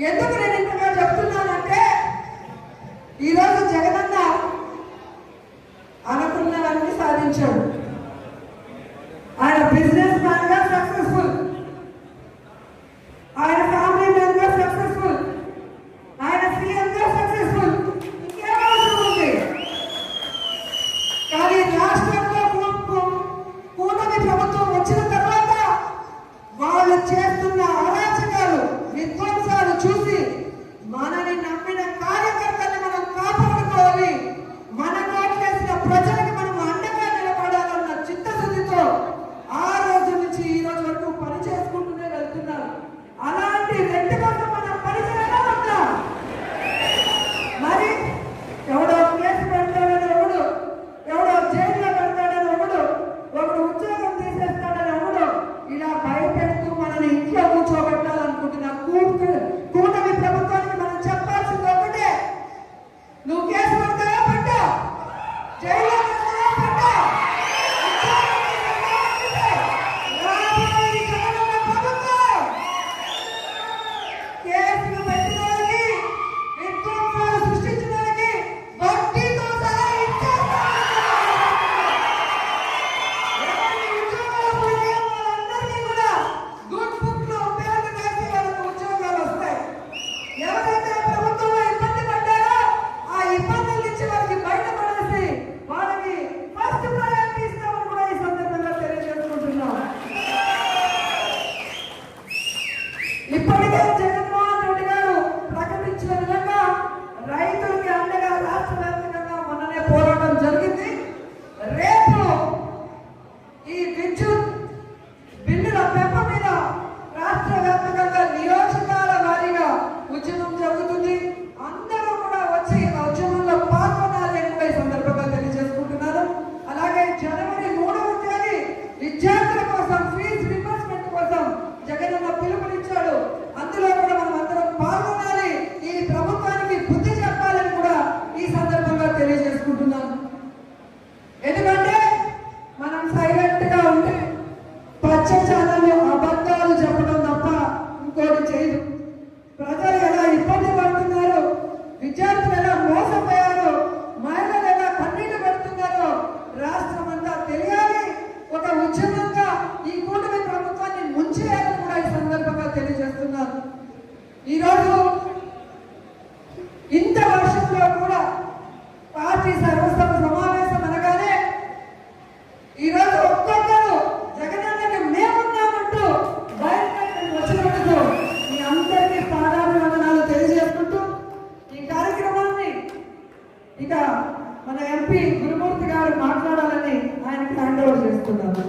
ఎందుకు నేను ఇంతగా చెప్తున్నానంటే ఈరోజు జగనన్న అనుకున్నవన్నీ సాధించాడు. ఆయన బిజినెస్ మ్యాన్ గా సక్సెస్ఫుల్, ఆయన ఫ్యామిలీ మ్యాన్ గా సక్సెస్ఫుల్, ఆయన సీఎం గా సక్సెస్ఫుల్. ఇంకేమవసరం ఉంది? కానీ రాష్ట్రంలో కూటమి ప్రభుత్వం వచ్చిన తర్వాత వాళ్ళు చేస్తున్న అరాచకాలు, విధ్వంసాలు చూసి మనని నమ్మిన కార్యకర్తల్ని మనం కాపాడుకోవాలి, మన కోట్లేసిన ప్రజలకు మనం అండగా నిలబడాలన్న చిత్తశుద్ధితో ఆ రోజు నుంచి ఈ రోజు వరకు పని చేసుకుంటూనే వెళ్తున్నారు. అలాంటి వ్యక్తి కోసం మనం పని చేయడం వద్దా? మరి ఎవడో కేసు పెడతాడని ఒకడు, ఎవడో జైల్లో పెడతాడని ఒకడు ఉద్యోగం తీసేస్తాడని ఒకడు ఇలా భయపెడుతూ మనని ఇంట్లో కూర్చోబెట్టాలనుకుంటున్నా కూటమి ప్రభుత్వానికి మనం చెప్పాల్సింది ఒకటే, నువ్వు కేసు పెడతావా పెట్టా, జైల్లో పెడతావా కేసులు పెట్టిన వాళ్ళకి, విధ్వంసాలు సృష్టించిన వాళ్ళకి వడ్డీతో సహా ఇచ్చేస్తాం. వాళ్ళందరికీ కూడా గుడ్ బుక్ లో పేరు వేసి వాళ్ళకు ఉద్యోగాలు వస్తాయి. ఎవరైతే ప్రభుత్వంలో ఇబ్బంది పడ్డారో ఆ ఇబ్బందుల నుంచి వాళ్ళకి బయటపడేసి వాళ్ళకి ఫస్ట్ ప్రయారిటీ ఇస్తామని కూడా ఈ సందర్భంగా తెలియజేసుకుంటున్నాం. ఇప్పటికే జగన్మోహన్ రెడ్డి గారు ప్రకటించిన విధంగా రైతులకి అండగా రాష్ట్ర వ్యాప్తంగా మొన్ననే పోరాటం జరిగింది. రేపు ఈ విద్యుత్ బిల్లుల పెంప మీద రాష్ట్ర వ్యాప్తంగా నియోజకాల వారీగా ఉద్యమం జరుగుతుంది. అందరూ కూడా వచ్చి ఆ ఉద్యమంలో పాల్గొనాలి అని ఈ సందర్భంగా తెలియజేసుకుంటున్నారు. అలాగే జనవరి 3వ తేదీ విద్యార్థుల కోసం ఫీజు రింబర్స్మెంట్ కోసం జగనన్న పిలుపునిచ్చాడు. అందులో కూడా మనం అందరం పాల్గొనాలి, ఈ ప్రభుత్వానికి బుద్ధి చెప్పాలని కూడా ఈ సందర్భంగా తెలియజేసుకుంటున్నాను. ఎందుకంటే మనం సైలెంట్ గా ఉంటే పచ్చ ఛానల్లో అబద్ధాలు చెప్పడం తప్ప ఇంకోటి చేయదు. ప్రజలు ఎలా ఇబ్బంది పడుతున్నారు, విద్యార్థులు ఎలా మోసపోయారు, మహిళలు ఎలా కన్నీళ్లు పడుతున్నారో రాష్ట్రం అంతా తెలియాలి. ఒక ఉద్యమంగా ఈ కూటమి ప్రభుత్వాన్ని ముంచేయాలని కూడా ఈ సందర్భంగా తెలియజేస్తున్నారు. ఈరోజు ఇంత వర్షంలో కూడా పార్టీ సర్వసభ సమావేశం అనగానే ఈరోజు ఒక్కొక్కరు జగనన్నకి మేమున్నామంటూ బయటకు వచ్చినందుకు మీ అందరికీ పాదాభివందనాలు తెలియజేసుకుంటూ ఈ కార్యక్రమాన్ని ఇక మన ఎంపీ గురుమూర్తి గారు మాట్లాడాలని ఆయనకి హ్యాండ్ ఓవర్ చేస్తున్నాను.